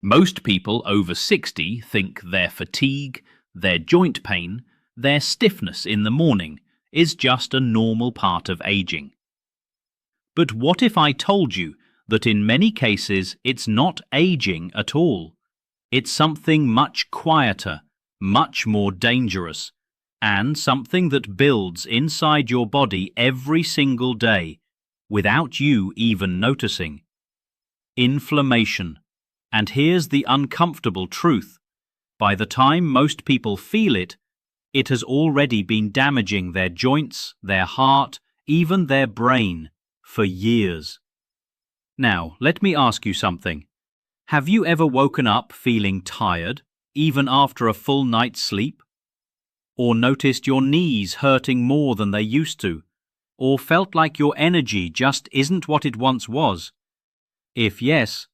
Most people over 60 think their fatigue, their joint pain, their stiffness in the morning is just a normal part of aging. But what if I told you that in many cases it's not aging at all? It's something much quieter, much more dangerous, and something that builds inside your body every single day without you even noticing. Inflammation. And here's the uncomfortable truth. By the time most people feel it, it has already been damaging their joints, their heart, even their brain, for years. Now, let me ask you something. Have you ever woken up feeling tired, even after a full night's sleep? Or noticed your knees hurting more than they used to? Or felt like your energy just isn't what it once was? If yes,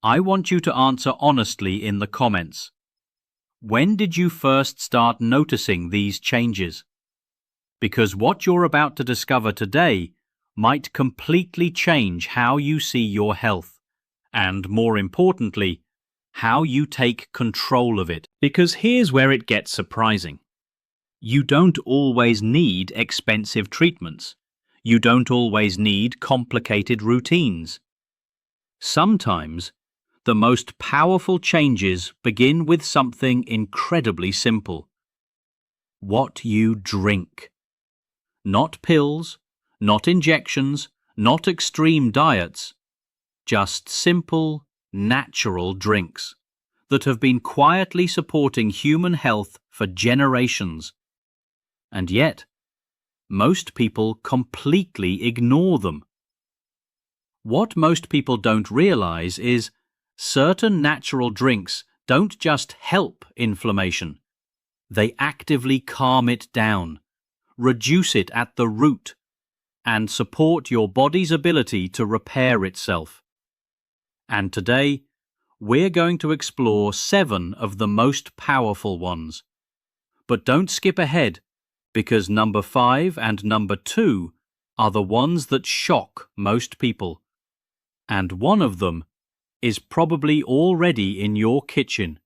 I want you to answer honestly in the comments. When did you first start noticing these changes? Because what you're about to discover today might completely change how you see your health, and more importantly, how you take control of it. Because here's where it gets surprising. You don't always need expensive treatments. You don't always need complicated routines. Sometimes, the most powerful changes begin with something incredibly simple. What you drink. Not pills, not injections, not extreme diets. Just simple, natural drinks that have been quietly supporting human health for generations. And yet, most people completely ignore them. What most people don't realize is certain natural drinks don't just help inflammation. They actively calm it down, reduce it at the root, and support your body's ability to repair itself. And today, we're going to explore 7 of the most powerful ones. But don't skip ahead, because number 5 and number 2 are the ones that shock most people. And one of them is probably already in your kitchen.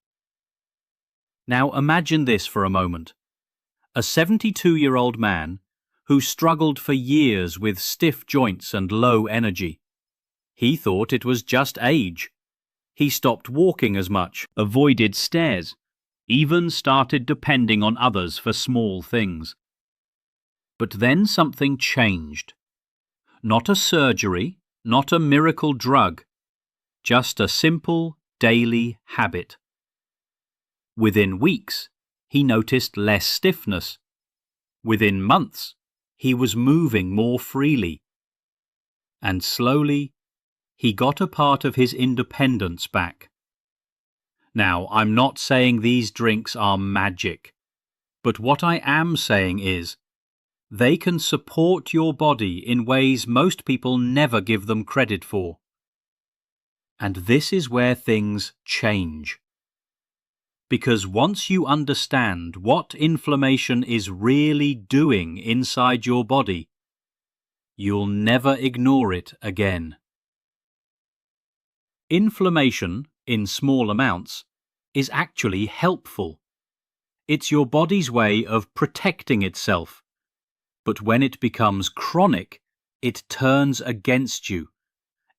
Now imagine this for a moment. A 72-year-old man who struggled for years with stiff joints and low energy. He thought it was just age. He stopped walking as much, avoided stairs, even started depending on others for small things. But then something changed. Not a surgery, not a miracle drug, just a simple daily habit. Within weeks, he noticed less stiffness. Within months, he was moving more freely. And slowly, he got a part of his independence back. Now, I'm not saying these drinks are magic, but what I am saying is, they can support your body in ways most people never give them credit for. And this is where things change. Because once you understand what inflammation is really doing inside your body, you'll never ignore it again. Inflammation, in small amounts, is actually helpful. It's your body's way of protecting itself. But when it becomes chronic, it turns against you.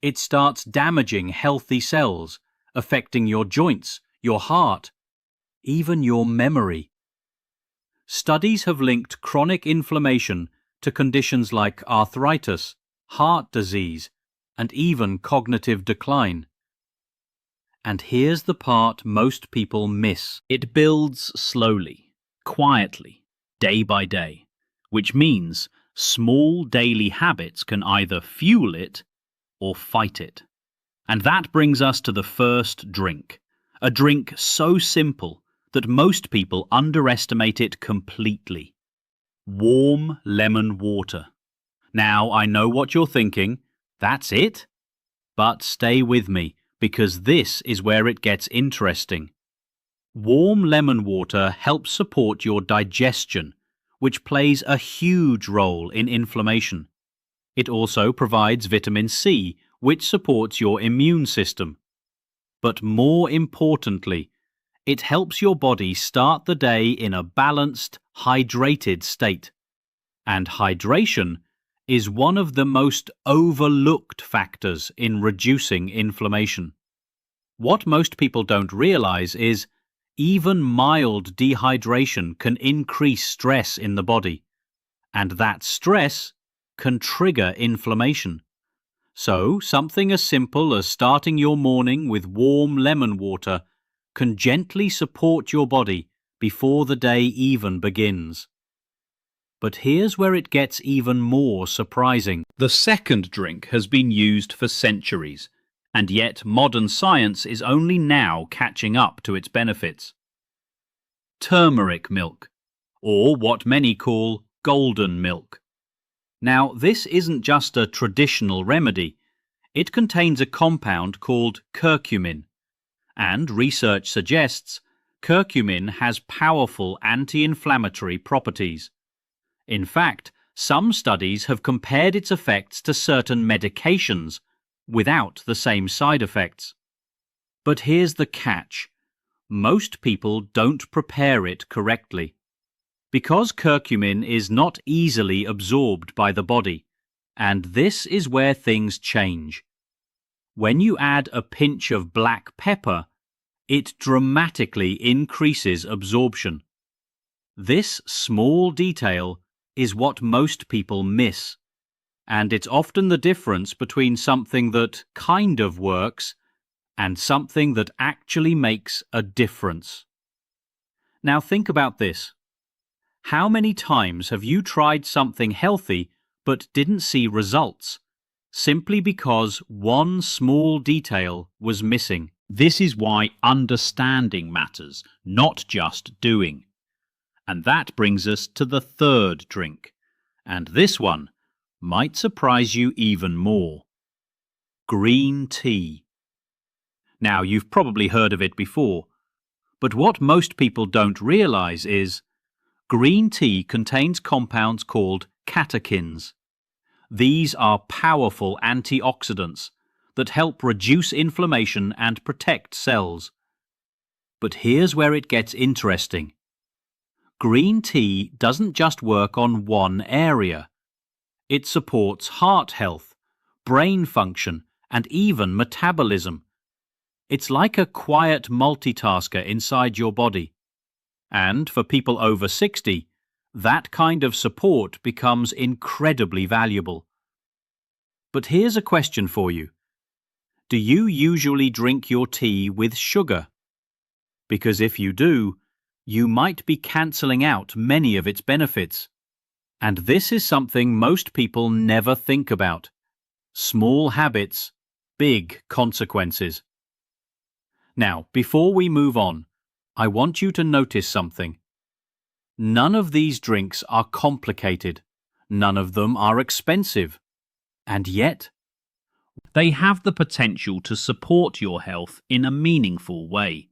It starts damaging healthy cells, affecting your joints, your heart, even your memory. Studies have linked chronic inflammation to conditions like arthritis, heart disease, and even cognitive decline. And here's the part most people miss. It builds slowly, quietly, day by day, which means small daily habits can either fuel it or fight it. And that brings us to the first drink, a drink so simple that most people underestimate it completely. Warm lemon water. Now, I know what you're thinking. That's it? But stay with me, because this is where it gets interesting. Warm lemon water helps support your digestion, which plays a huge role in inflammation. It also provides vitamin C, which supports your immune system. but more importantly, it helps your body start the day in a balanced, hydrated state. And hydration is one of the most overlooked factors in reducing inflammation. What most people don't realize is even mild dehydration can increase stress in the body, and that stress can trigger inflammation. So, something as simple as starting your morning with warm lemon water can gently support your body before the day even begins. But here's where it gets even more surprising. The second drink has been used for centuries, and yet modern science is only now catching up to its benefits. Turmeric milk, or what many call golden milk. Now, this isn't just a traditional remedy. It contains a compound called curcumin, and research suggests curcumin has powerful anti-inflammatory properties. In fact, some studies have compared its effects to certain medications without the same side effects. But here's the catch. Most people don't prepare it correctly. Because curcumin is not easily absorbed by the body, and this is where things change. When you add a pinch of black pepper, it dramatically increases absorption. This small detail is what most people miss, and it's often the difference between something that kind of works and something that actually makes a difference. Now think about this. How many times have you tried something healthy but didn't see results, simply because one small detail was missing? This is why understanding matters, not just doing. And that brings us to the third drink, and this one might surprise you even more. Green tea. Now, you've probably heard of it before, but what most people don't realize is green tea contains compounds called catechins. These are powerful antioxidants that help reduce inflammation and protect cells. But here's where it gets interesting. Green tea doesn't just work on one area. It supports heart health, brain function, and even metabolism. It's like a quiet multitasker inside your body. And for people over 60, that kind of support becomes incredibly valuable. But here's a question for you. Do you usually drink your tea with sugar? Because if you do, you might be cancelling out many of its benefits. And this is something most people never think about. Small habits, big consequences. Now, before we move on, I want you to notice something. None of these drinks are complicated. None of them are expensive. And yet, they have the potential to support your health in a meaningful way.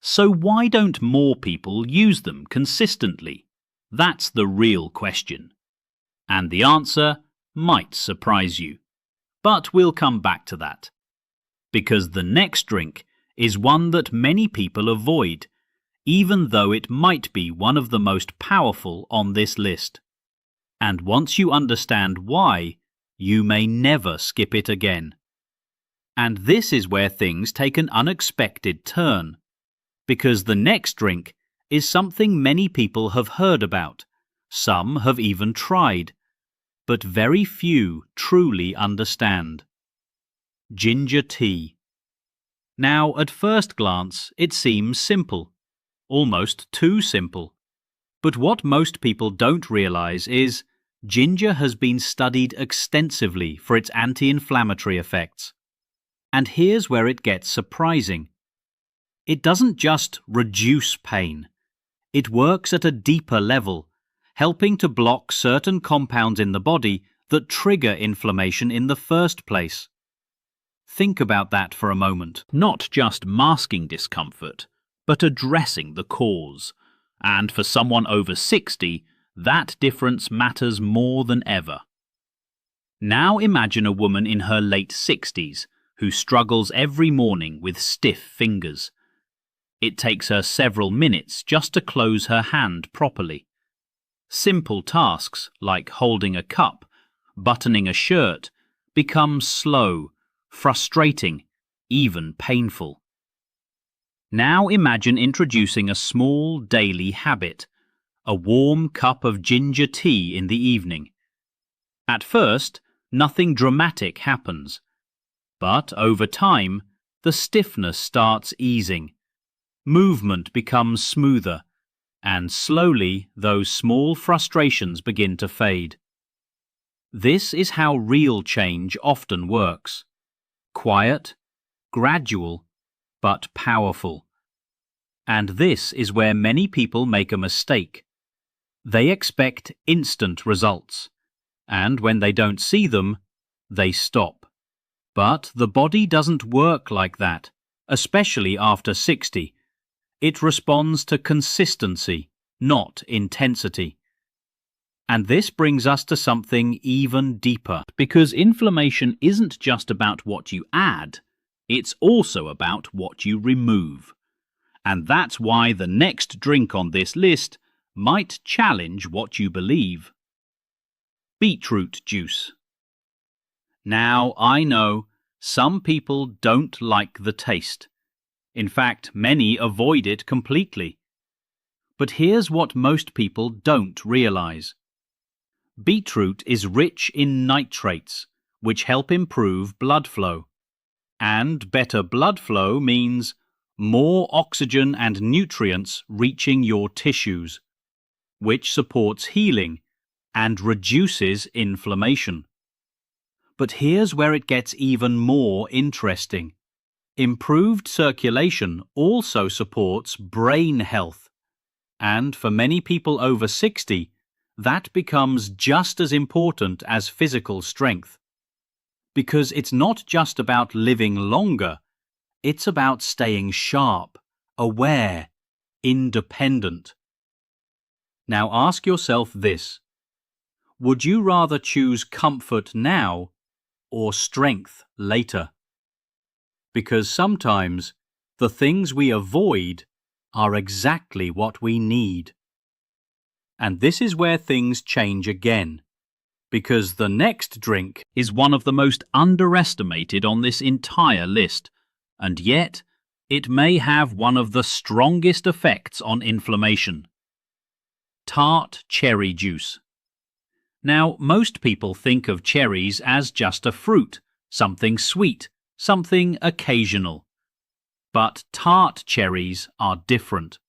So why don't more people use them consistently? That's the real question. And the answer might surprise you. But we'll come back to that. Because the next drink is one that many people avoid, even though it might be one of the most powerful on this list. And once you understand why, you may never skip it again. And this is where things take an unexpected turn. Because the next drink is something many people have heard about, some have even tried, but very few truly understand. Ginger tea. Now, at first glance, it seems simple, almost too simple. But what most people don't realize is ginger has been studied extensively for its anti-inflammatory effects. And here's where it gets surprising. It doesn't just reduce pain. It works at a deeper level, helping to block certain compounds in the body that trigger inflammation in the first place. Think about that for a moment. Not just masking discomfort, but addressing the cause. And for someone over 60, that difference matters more than ever. Now imagine a woman in her late 60s who struggles every morning with stiff fingers. It takes her several minutes just to close her hand properly. Simple tasks like holding a cup, buttoning a shirt, become slow, frustrating, even painful. Now imagine introducing a small daily habit, a warm cup of ginger tea in the evening. At first, nothing dramatic happens, but over time, the stiffness starts easing. Movement becomes smoother, and slowly those small frustrations begin to fade. This is how real change often works. Quiet, gradual, but powerful. And this is where many people make a mistake. They expect instant results, and when they don't see them, they stop. But the body doesn't work like that, especially after 60. It responds to consistency, not intensity. And this brings us to something even deeper, because inflammation isn't just about what you add, it's also about what you remove. And that's why the next drink on this list might challenge what you believe. Beetroot juice. Now, I know some people don't like the taste. In fact, many avoid it completely. But here's what most people don't realize. Beetroot is rich in nitrates, which help improve blood flow. And better blood flow means more oxygen and nutrients reaching your tissues, which supports healing and reduces inflammation. But here's where it gets even more interesting. Improved circulation also supports brain health, and for many people over 60, that becomes just as important as physical strength. Because it's not just about living longer, it's about staying sharp, aware, independent. Now ask yourself this: would you rather choose comfort now or strength later? Because sometimes the things we avoid are exactly what we need. And this is where things change again, because the next drink is one of the most underestimated on this entire list, and yet it may have one of the strongest effects on inflammation. Tart cherry juice. Now, most people think of cherries as just a fruit, something sweet, something occasional. But tart cherries are different.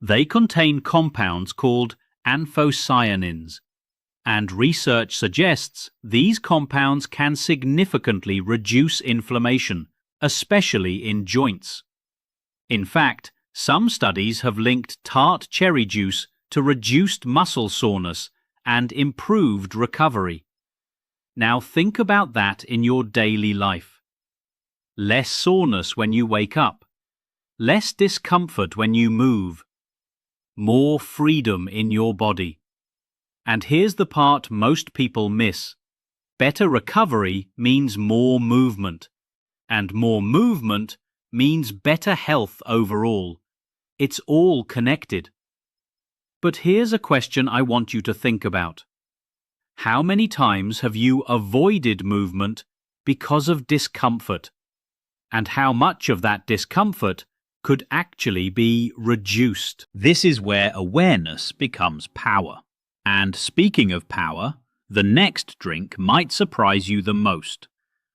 They contain compounds called anthocyanins, and research suggests these compounds can significantly reduce inflammation, especially in joints. In fact, some studies have linked tart cherry juice to reduced muscle soreness and improved recovery. Now think about that in your daily life. Less soreness when you wake up, less discomfort when you move, more freedom in your body. And here's the part most people miss. Better recovery means more movement, and more movement means better health overall. It's all connected. But here's a question I want you to think about. How many times have you avoided movement because of discomfort? And how much of that discomfort could actually be reduced? This is where awareness becomes power. And speaking of power, the next drink might surprise you the most,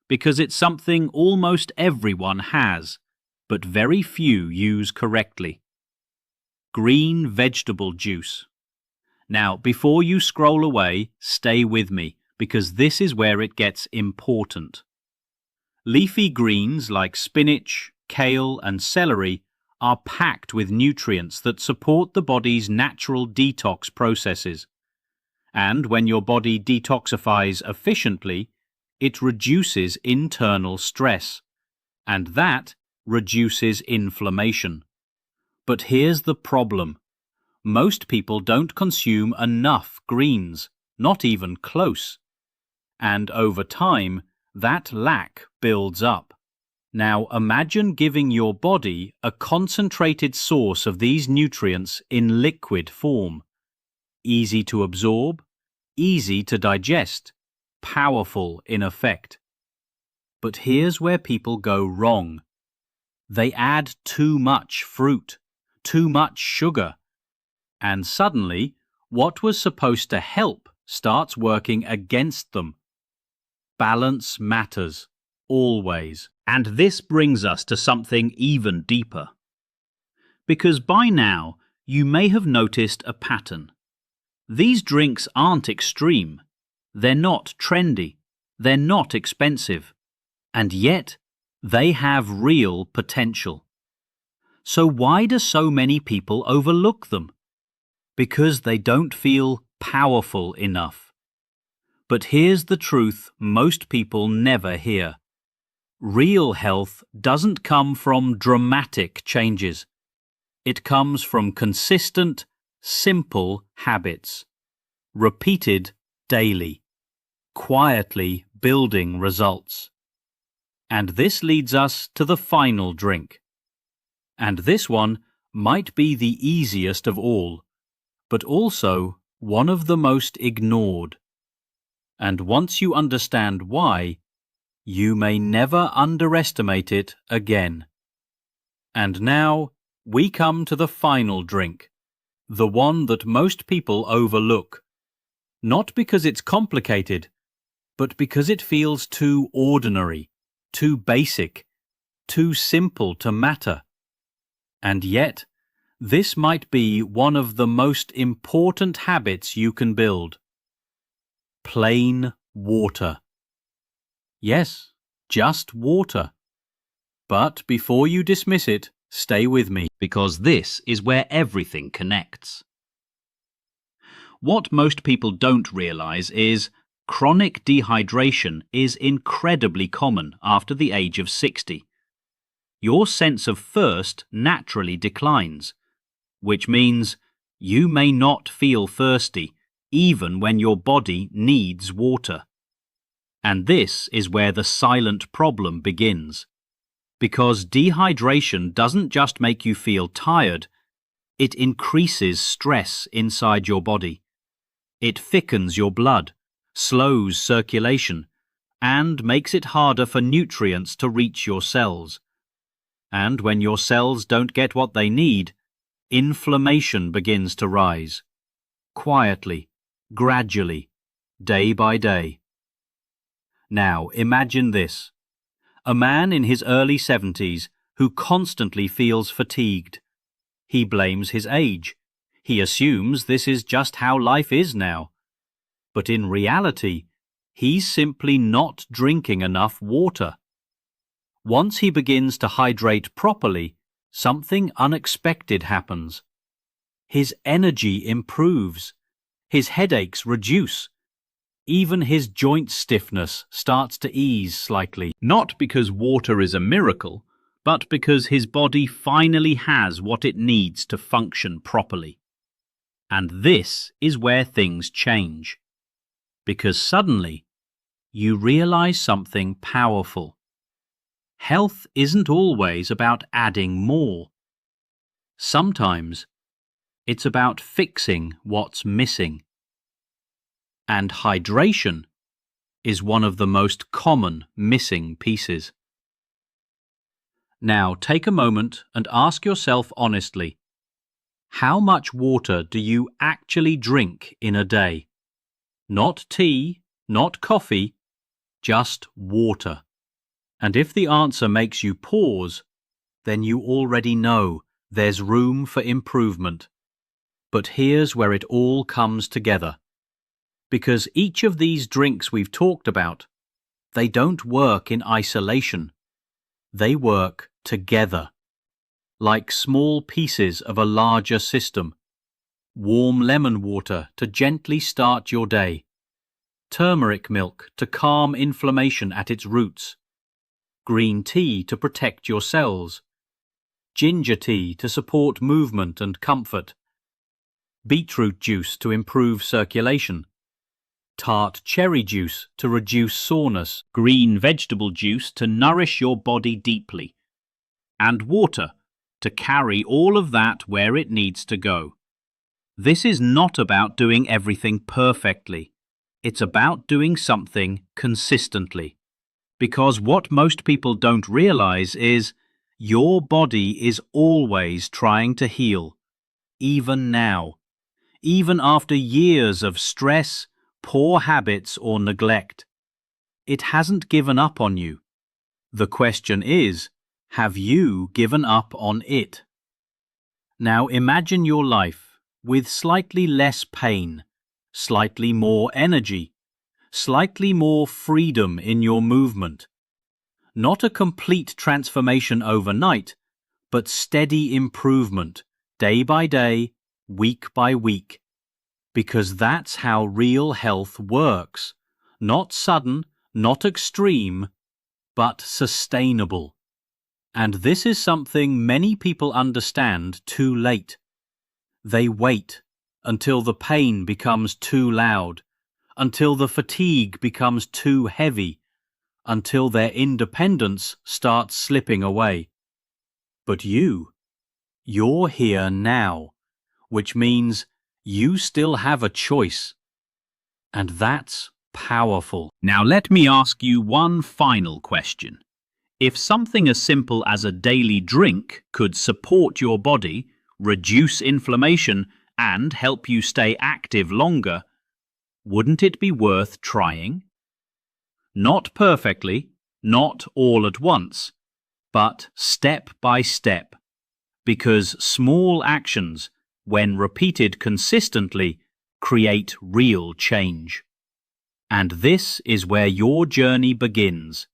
because it's something almost everyone has, but very few use correctly. Green vegetable juice. Now, before you scroll away, stay with me, because this is where it gets important. Leafy greens like spinach, kale, and celery are packed with nutrients that support the body's natural detox processes. And when your body detoxifies efficiently, it reduces internal stress, and that reduces inflammation. But here's the problem. Most people don't consume enough greens, not even close. And over time, that lack builds up. Now imagine giving your body a concentrated source of these nutrients in liquid form. Easy to absorb, easy to digest, powerful in effect. But here's where people go wrong. They add too much fruit, too much sugar, and suddenly what was supposed to help starts working against them. Balance matters, always. And this brings us to something even deeper. Because by now, you may have noticed a pattern. These drinks aren't extreme. They're not trendy. They're not expensive. And yet, they have real potential. So why do so many people overlook them? Because they don't feel powerful enough. But here's the truth most people never hear. Real health doesn't come from dramatic changes. It comes from consistent, simple habits, repeated daily, quietly building results. And this leads us to the final drink. And this one might be the easiest of all, but also one of the most ignored. And once you understand why, you may never underestimate it again. And now we come to the final drink, the one that most people overlook, not because it's complicated, but because it feels too ordinary, too basic, too simple to matter. And yet, this might be one of the most important habits you can build. Plain water. Yes, just water. But before you dismiss it, stay with me, because this is where everything connects. What most people don't realize is chronic dehydration is incredibly common after the age of 60. Your sense of thirst naturally declines, which means you may not feel thirsty even when your body needs water. And this is where the silent problem begins. Because dehydration doesn't just make you feel tired, it increases stress inside your body. It thickens your blood, slows circulation, and makes it harder for nutrients to reach your cells. And when your cells don't get what they need, inflammation begins to rise. Quietly, gradually, day by day. Now imagine this. A man in his early 70s who constantly feels fatigued. He blames his age. He assumes this is just how life is now. But in reality, he's simply not drinking enough water. Once he begins to hydrate properly, something unexpected happens. His energy improves. His headaches reduce. Even his joint stiffness starts to ease slightly. Not because water is a miracle, but because his body finally has what it needs to function properly. And this is where things change. Because suddenly, you realize something powerful. Health isn't always about adding more. Sometimes, it's about fixing what's missing. And hydration is one of the most common missing pieces. Now take a moment and ask yourself honestly, how much water do you actually drink in a day? Not tea, not coffee, just water. And if the answer makes you pause, then you already know there's room for improvement. But here's where it all comes together. Because each of these drinks we've talked about, they don't work in isolation. They work together, like small pieces of a larger system. Warm lemon water to gently start your day. Turmeric milk to calm inflammation at its roots. Green tea to protect your cells. Ginger tea to support movement and comfort. Beetroot juice to improve circulation. tart cherry juice to reduce soreness, green vegetable juice to nourish your body deeply, and water to carry all of that where it needs to go. This is not about doing everything perfectly. It's about doing something consistently. Because what most people don't realize is your body is always trying to heal, even now, even after years of stress, poor habits, or neglect. It hasn't given up on you. The question is, have you given up on it? Now imagine your life with slightly less pain, slightly more energy, slightly more freedom in your movement. Not a complete transformation overnight, but steady improvement, day by day, week by week. Because that's how real health works. Not sudden, not extreme, but sustainable. And this is something many people understand too late. They wait until the pain becomes too loud, until the fatigue becomes too heavy, until their independence starts slipping away. But you're here now, which means you still have a choice. And that's powerful. Now let me ask you one final question. If something as simple as a daily drink could support your body, reduce inflammation, and help you stay active longer, wouldn't it be worth trying? Not perfectly, not all at once, but step by step. Because small actions, when repeated consistently, create real change. And this is where your journey begins.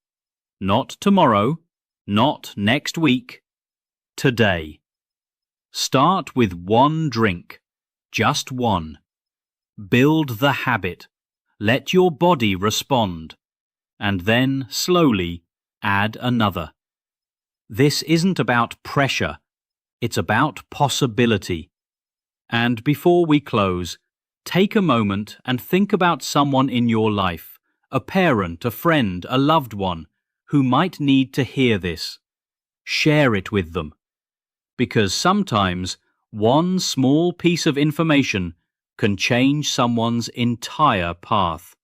Not tomorrow, not next week, today. Start with one drink, just one. Build the habit. Let your body respond. And then, slowly, add another. This isn't about pressure. It's about possibility. And before we close, take a moment and think about someone in your life, a parent, a friend, a loved one, who might need to hear this. Share it with them. Because sometimes one small piece of information can change someone's entire path.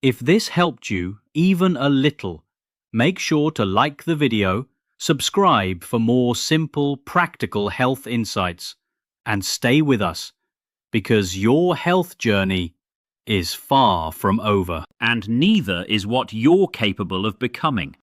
If this helped you even a little, make sure to like the video, subscribe for more simple, practical health insights, and stay with us, because your health journey is far from over. And neither is what you're capable of becoming.